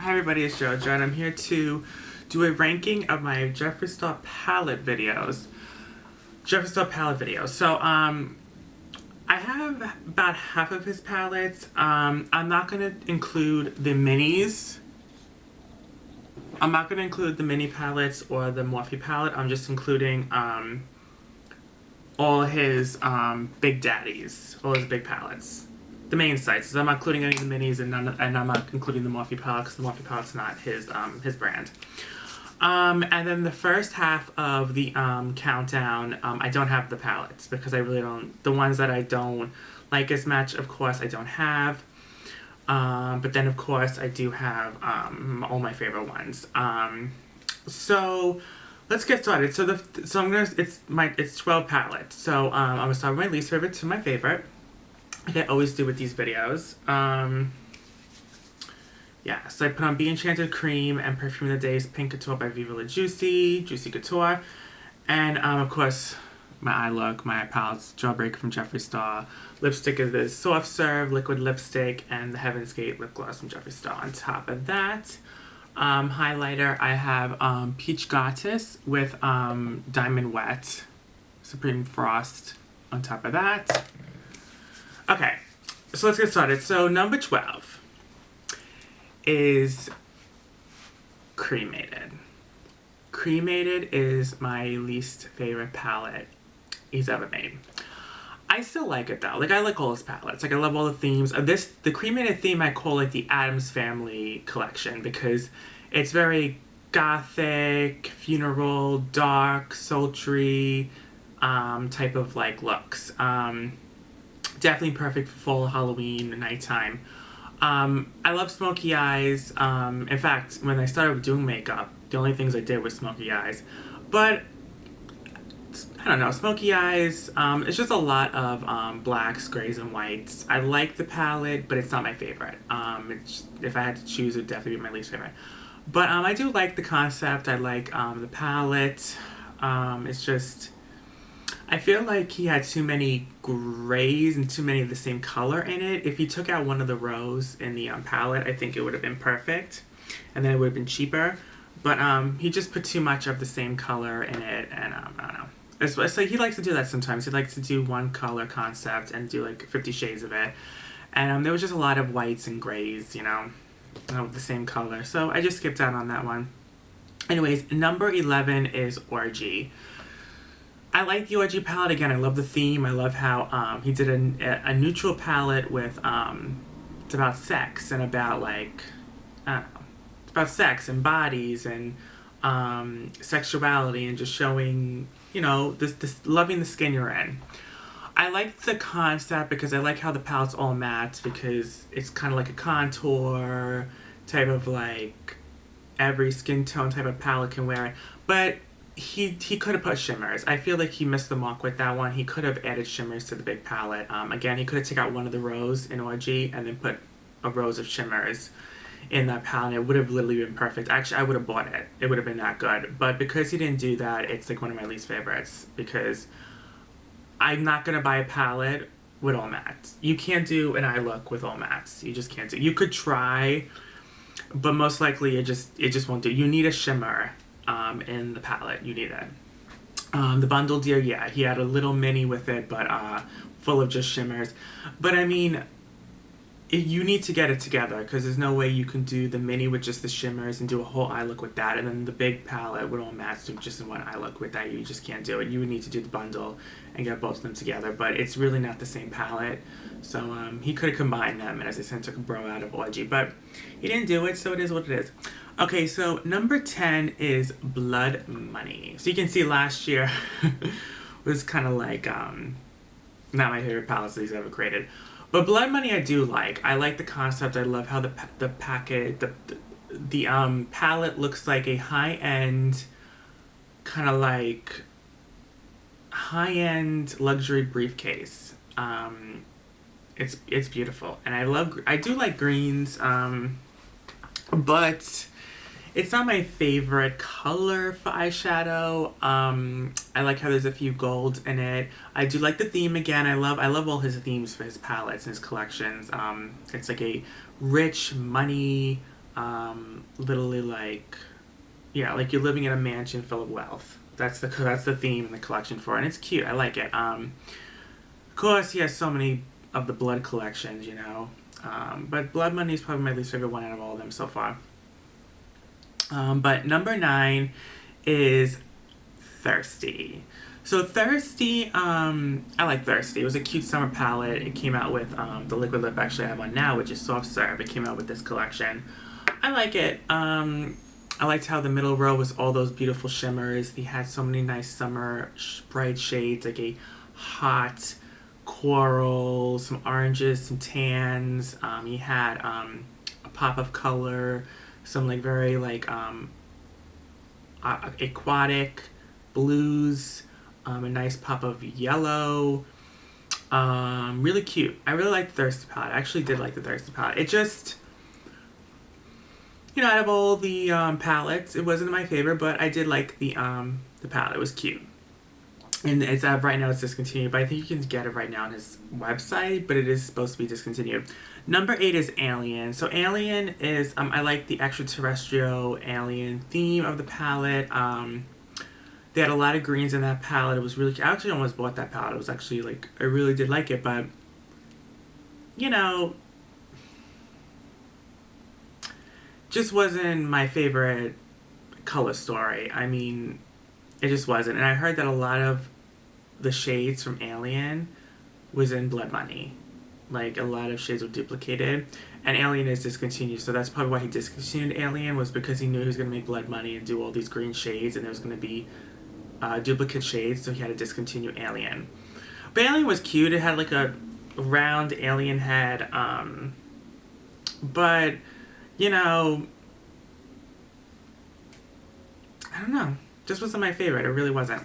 Hi everybody, it's JoJo and I'm here to do a ranking of my Jeffree Star palette videos. So, I have about half of his palettes. I'm not going to include the minis. I'm not going to include the mini palettes or the Morphe palette. I'm just including all his big daddies, all his big palettes. The main sites. So I'm not including any of the minis, and I'm not including the Morphe palette because the Morphe palette's not his brand. And then the first half of the countdown, I don't have the palettes because I really don't. The ones that I don't like as much, of course, I don't have. But then, of course, I do have all my favorite ones. So let's get started. It's 12 palettes. So I'm gonna start with my least favorite to my favorite. Like I always do with these videos. Yeah, so I put on Be Enchanted Cream and Perfume of the Day's Pink Couture by Viva La Juicy Couture. And, of course, my eye look, my palettes, Jawbreaker from Jeffree Star. Lipstick is the Soft Serve Liquid Lipstick and the Heaven's Gate Lip Gloss from Jeffree Star. On top of that, highlighter, I have Peach Goddess with Diamond Wet Supreme Frost on top of that. Okay, so let's get started. So number 12 is Cremated. Cremated is my least favorite palette he's ever made. I still like it though. Like I like all his palettes. Like I love all the themes. The Cremated theme I call like the Addams Family collection because it's very gothic, funeral, dark, sultry type of like looks. Definitely perfect for fall, Halloween, nighttime. I love smoky eyes. In fact, when I started doing makeup, the only things I did was smoky eyes. But, I don't know, smoky eyes, it's just a lot of blacks, grays, and whites. I like the palette, but it's not my favorite. If I had to choose, it would definitely be my least favorite. But I do like the concept. I like the palette. It's just... I feel like he had too many grays and too many of the same color in it. If he took out one of the rows in the palette, I think it would have been perfect. And then it would have been cheaper. But he just put too much of the same color in it. And I don't know. It's like he likes to do that sometimes. He likes to do one color concept and do like 50 shades of it. And there was just a lot of whites and grays, you know, of the same color. So I just skipped out on that one. Anyways, number 11 is Orgy. I like the Orgy palette. Again, I love the theme. I love how he did a neutral palette with, it's about sex and about like, I don't know, it's about sex and bodies and sexuality and just showing, you know, this loving the skin you're in. I like the concept because I like how the palette's all matte because it's kind of like a contour type of like every skin tone type of palette can wear it. But he could have put shimmers. I feel like he missed the mark with that one. He could have added shimmers to the big palette. Again, he could have taken out one of the rows in Orgy and then put a rows of shimmers in that palette. It would have literally been perfect. Actually, I would have bought it. It would have been that good. But because he didn't do that, it's like one of my least favorites because I'm not going to buy a palette with all mattes. You can't do an eye look with all mattes. You just can't do. You could try, but most likely it just won't do. You need a shimmer in the palette. You need it. The Bundle Deer, yeah, he had a little mini with it, but full of just shimmers. But I mean, you need to get it together because there's no way you can do the mini with just the shimmers and do a whole eye look with that, and then the big palette with all mattes do just in one eye look with that. You just can't do it. You would need to do the bundle and get both of them together, but it's really not the same palette. So he could have combined them and, as I said, took a bro out of Orgy, but he didn't do it, so it is what it is. Okay, so number 10 is Blood Money. So you can see last year was kind of like not my favorite palette that he's ever created. But Blood Money I do like. I like the concept. I love how the palette looks like a high-end, kind of like high-end luxury briefcase. It's beautiful. And I do like greens, but it's not my favorite color for eyeshadow. I like how there's a few golds in it. I do like the theme again. I love all his themes for his palettes and his collections. It's like a rich money, literally like, yeah, like you're living in a mansion full of wealth. That's the theme in the collection for it, and it's cute. I like it. Of course, he has so many of the blood collections, you know. But Blood Money is probably my least favorite one out of all of them so far. But number 9 is Thirsty. So Thirsty, I like Thirsty. It was a cute summer palette. It came out with the liquid lip actually I have on now, which is Soft Serve. It came out with this collection. I like it. I liked how the middle row was all those beautiful shimmers. He had so many nice summer bright shades, like a hot coral, some oranges, some tans. He had a pop of color, some like very like aquatic blues, a nice pop of yellow. Really cute. I really liked the Thirsty palette. I actually did like the Thirsty palette. It just, you know, out of all the palettes, it wasn't my favorite, but I did like the palette. It was cute. And it's right now it's discontinued, but I think you can get it right now on his website, but it is supposed to be discontinued. Number 8 is Alien. So Alien is, I like the extraterrestrial alien theme of the palette. They had a lot of greens in that palette. It was really, I actually almost bought that palette. It was actually like, I really did like it, but, you know, just wasn't my favorite color story. I mean, it just wasn't. And I heard that a lot of the shades from Alien was in Blood Money. Like, a lot of shades were duplicated. And Alien is discontinued, so that's probably why he discontinued Alien, was because he knew he was going to make Blood Money and do all these green shades, and there was going to be duplicate shades, so he had to discontinue Alien. But Alien was cute. It had like a round alien head. But, you know, I don't know. Just wasn't my favorite. It really wasn't.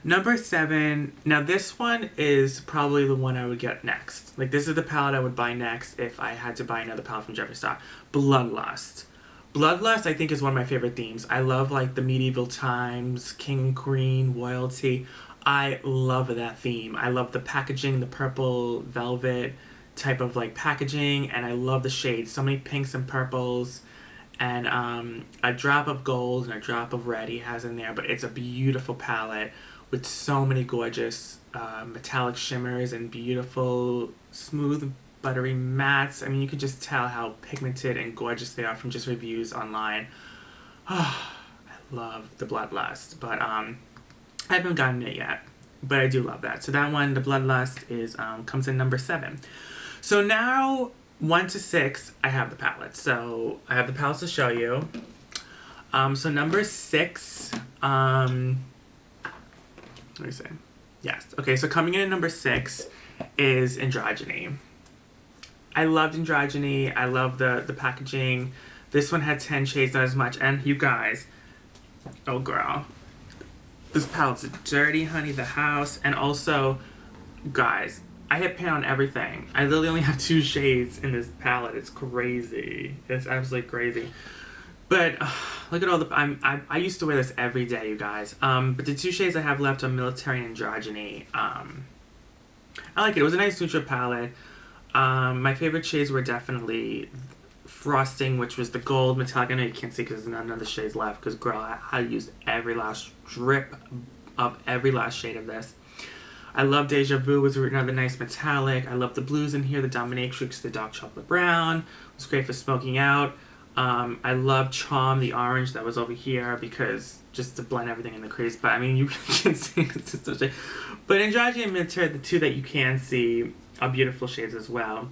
Number 7. Now this one is probably the one I would get next. Like, this is the palette I would buy next if I had to buy another palette from Jeffree Star. Bloodlust. Bloodlust, I think, is one of my favorite themes. I love, like, the medieval times, king and queen, royalty. I love that theme. I love the packaging, the purple velvet type of, like, packaging, and I love the shades. So many pinks and purples, and a drop of gold and a drop of red he has in there. But it's a beautiful palette with so many gorgeous metallic shimmers and beautiful, smooth, buttery mattes. I mean, you can just tell how pigmented and gorgeous they are from just reviews online. Oh, I love the Bloodlust, but I haven't gotten it yet, but I do love that. So that one, the Bloodlust, is comes in number 7. So now 1 to 6, I have the palettes. So I have the palettes to show you. So number 6, let me see. Yes. Okay, so coming in at number 6 is Androgyny. I loved Androgyny. I love the packaging. This one had 10 shades, not as much. And you guys, oh girl, this palette's dirty, honey, the house. And also, guys, I hit pan on everything. I literally only have 2 shades in this palette. It's crazy. It's absolutely crazy. But look at all the, I used to wear this every day, you guys. But the 2 shades I have left are Military and Androgyny. I like it. It was a nice neutral palette. My favorite shades were definitely Frosting, which was the gold metallic. I know you can't see because there's none of the shades left, because girl, I used every last drip of every last shade of this. I love Deja Vu, was another nice metallic. I love the blues in here, the Dominatrix, the dark chocolate brown. It was great for smoking out. I love Charm, the orange that was over here, because just to blend everything in the crease. But I mean, you can't see it. But Androgyny and Military, the 2 that you can see, are beautiful shades as well.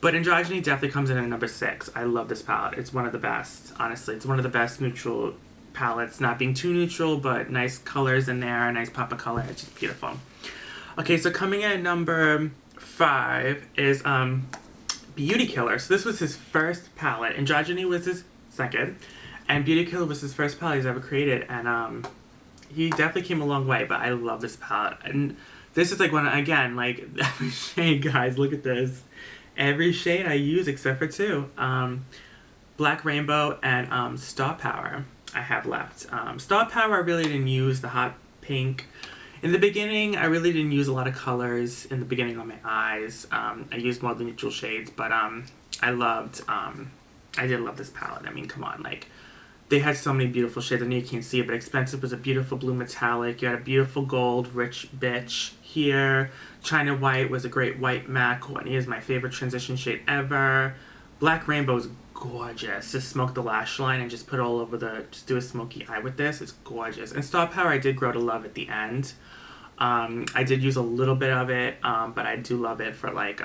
But Androgyny definitely comes in at number 6. I love this palette. It's one of the best, honestly. It's one of the best neutral palettes. Not being too neutral, but nice colors in there, a nice pop of color. It's just beautiful. Okay, so coming in at number 5 is Beauty Killer. So this was his first palette. Androgyny was his second. And Beauty Killer was his first palette he's ever created. And he definitely came a long way, but I love this palette. And this is like one, again, like every shade, guys, look at this. Every shade I use except for 2. Black Rainbow and Star Power I have left. Star Power I really didn't use, the hot pink. In the beginning, I really didn't use a lot of colors in the beginning on my eyes. I used more of the neutral shades, but I loved I did love this palette. I mean, come on, like, they had so many beautiful shades. I know you can't see it, but Expensive was a beautiful blue metallic. You had a beautiful gold, rich bitch here. China White was a great white matte. Courtney is my favorite transition shade ever. Black Rainbow is gorgeous. Just smoke the lash line and just put it all over just do a smoky eye with this. It's gorgeous. And Star Power I did grow to love at the end. I did use a little bit of it, but I do love it for like,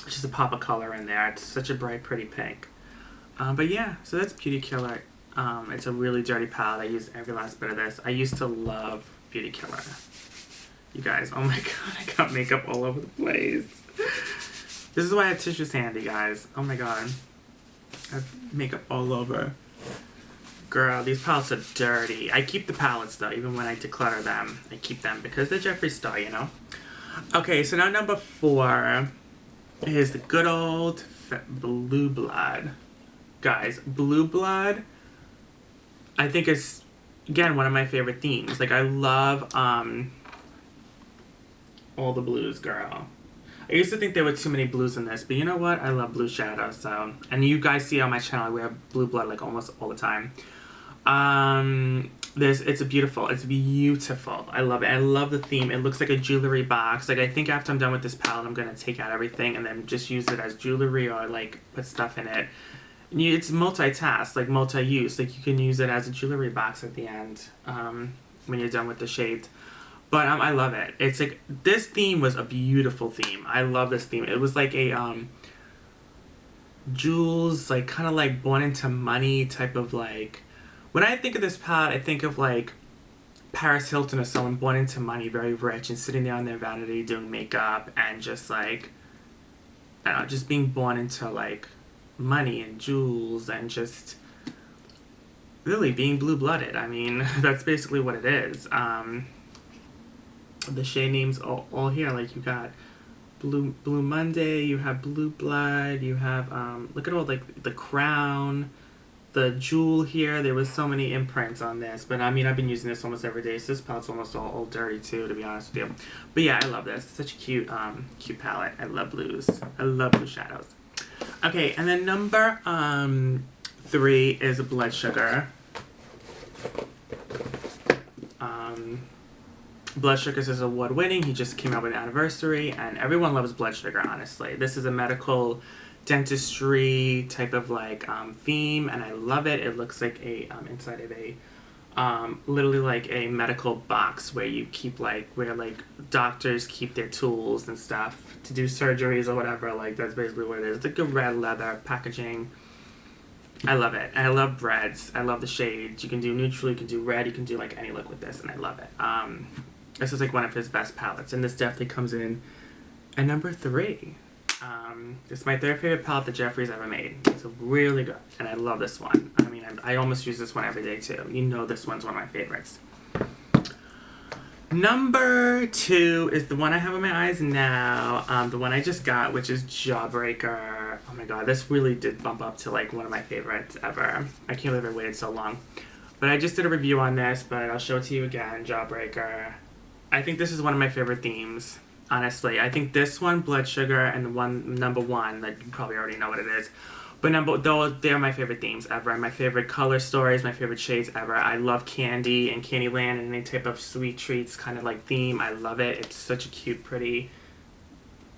just a pop of color in there. It's such a bright, pretty pink. But yeah, so that's Beauty Killer. It's a really dirty palette. I use every last bit of this. I used to love Beauty Killer. You guys, oh my god, I got makeup all over the place. This is why I have tissues handy, guys. Oh my god. I have makeup all over. Girl, these palettes are dirty. I keep the palettes though, even when I declutter them. I keep them because they're Jeffree Star, you know? Okay, so now number 4 is the good old Blue Blood. Guys, Blue Blood, I think is, again, one of my favorite themes. Like, I love all the blues, girl. I used to think there were too many blues in this, but you know what? I love blue shadow, so. And you guys see on my channel, we have Blue Blood, like, almost all the time. It's beautiful. I love it. I love the theme. It looks like a jewelry box. Like, I think after I'm done with this palette, I'm gonna take out everything and then just use it as jewelry or, like, put stuff in it. It's multitask, like multi-use. Like, you can use it as a jewelry box at the end when you're done with the shades. But I love it. It's like, this theme was a beautiful theme. I love this theme. It was like a jewels, like kind of like Born Into Money type of like. When I think of this palette, I think of like Paris Hilton or someone born into money, very rich, and sitting there on their vanity doing makeup and just like, I don't know, just being born into like money and jewels and just really being blue-blooded. I mean, that's basically what it is. The shade names all here. Like, you got Blue Monday, you have Blue Blood, you have look at all like the crown, the jewel here. There was so many imprints on this, but I mean, I've been using this almost every day, so this palette's almost all dirty too, to be honest with you. But yeah, I love this. It's such a cute palette. I love blues. I love blue shadows. Okay, and then number 3 is Blood Sugar. Blood Sugar is award-winning. He just came out with an anniversary, and everyone loves Blood Sugar, honestly. This is a medical dentistry type of like theme, and I love it. It looks like a inside of a literally like a medical box where you keep like, where like doctors keep their tools and stuff to do surgeries or whatever. Like, that's basically what it is. It's like a red leather packaging. I love it. And I love reds. I love the shades. You can do neutral, you can do red, you can do like any look with this, and I love it. This is like one of his best palettes, and this definitely comes in at number 3. It's my 3rd favorite palette that Jeffree's ever made. It's really good, and I love this one. I mean, I almost use this one every day too. You know, this one's one of my favorites. Number 2 is the one I have in my eyes now, the one I just got, which is Jawbreaker. Oh my god, this really did bump up to like one of my favorites ever. I can't believe I waited so long. But I just did a review on this, but I'll show it to you again. Jawbreaker. I think this is one of my favorite themes, honestly. I think this one, Blood Sugar, and the one, number 1, that you probably already know what it is. But they're my favorite themes ever. My favorite color stories, my favorite shades ever. I love candy and Candyland and any type of sweet treats kind of like theme. I love it. It's such a cute, pretty,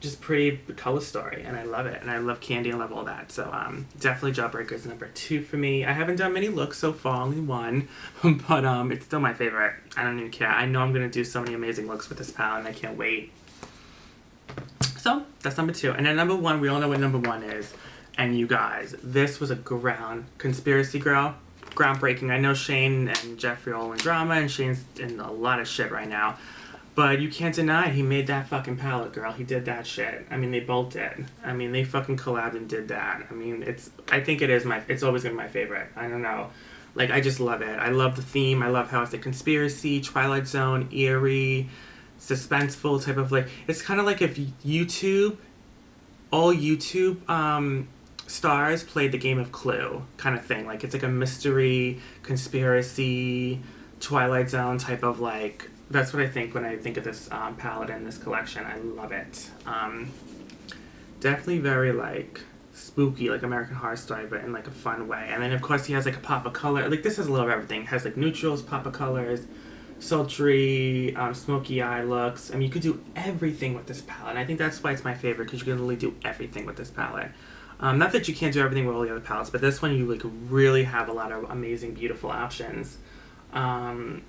just pretty color story, and I love it. And I love candy and love all that. So definitely Jawbreaker is number 2 for me. I haven't done many looks so far, only one, but it's still my favorite. I don't even care. I know I'm gonna do so many amazing looks with this palette, and I can't wait. So that's number 2. And then number 1, we all know what number 1 is. And you guys, this was a conspiracy girl, groundbreaking. I know Shane and Jeffree are all in drama, and Shane's in a lot of shit right now. But you can't deny he made that fucking palette, girl. He did that shit. I mean, they both did. I mean, they fucking collabed and did that. I mean, I think it's always gonna be my favorite. I don't know. Like, I just love it. I love the theme. I love how it's a conspiracy, Twilight Zone, eerie, suspenseful type of like, it's kind of like if all YouTube stars played the game of Clue kind of thing. Like, it's like a mystery, conspiracy, Twilight Zone type of like, that's what I think when I think of this palette and this collection. I love it. Definitely very like spooky, like American Horror Story, but in like a fun way. And then of course he has like a pop of color. Like this has a little of everything. It has like neutrals, pop of colors, sultry, smoky eye looks. I mean, you could do everything with this palette. And I think that's why it's my favorite, because you can literally do everything with this palette. Not that you can't do everything with all the other palettes, but this one you like really have a lot of amazing, beautiful options. And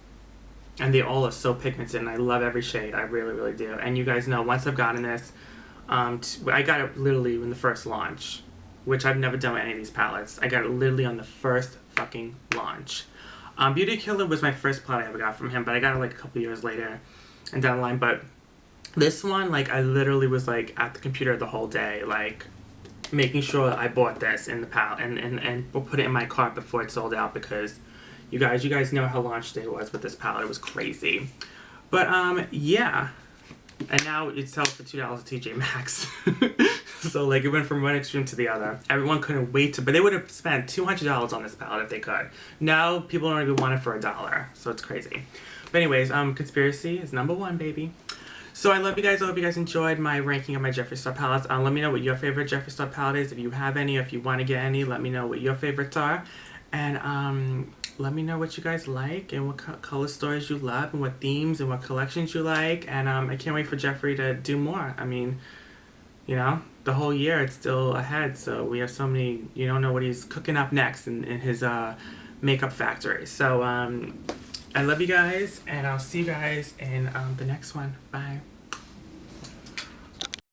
they all are so pigmented, and I love every shade. I really, really do. And you guys know, once I've gotten this, I got it literally in the first launch, which I've never done with any of these palettes. I got it literally on the first fucking launch. Beauty Killer was my first palette I ever got from him, but I got it like a couple years later and down the line. But this one, like, I literally was like at the computer the whole day, like making sure that I bought this in the palette and we'll put it in my cart before it sold out, because you guys know how launch day was with this palette. It was crazy. But yeah. And now it sells for $2 at TJ Maxx. So like it went from one extreme to the other. Everyone couldn't wait to, but they would have spent $200 on this palette if they could. Now people don't even want it for $1. So it's crazy. But anyways, Conspiracy is #1, baby. So I love you guys. I hope you guys enjoyed my ranking of my Jeffree Star palettes. Let me know what your favorite Jeffree Star palette is. If you have any, or if you want to get any, let me know what your favorites are. And let me know what you guys like, and what color stories you love, and what themes and what collections you like. And I can't wait for Jeffree to do more. I mean, you know, the whole year it's still ahead, so we have so many, you don't know what he's cooking up next in his makeup factory. So I love you guys, and I'll see you guys in the next one. Bye.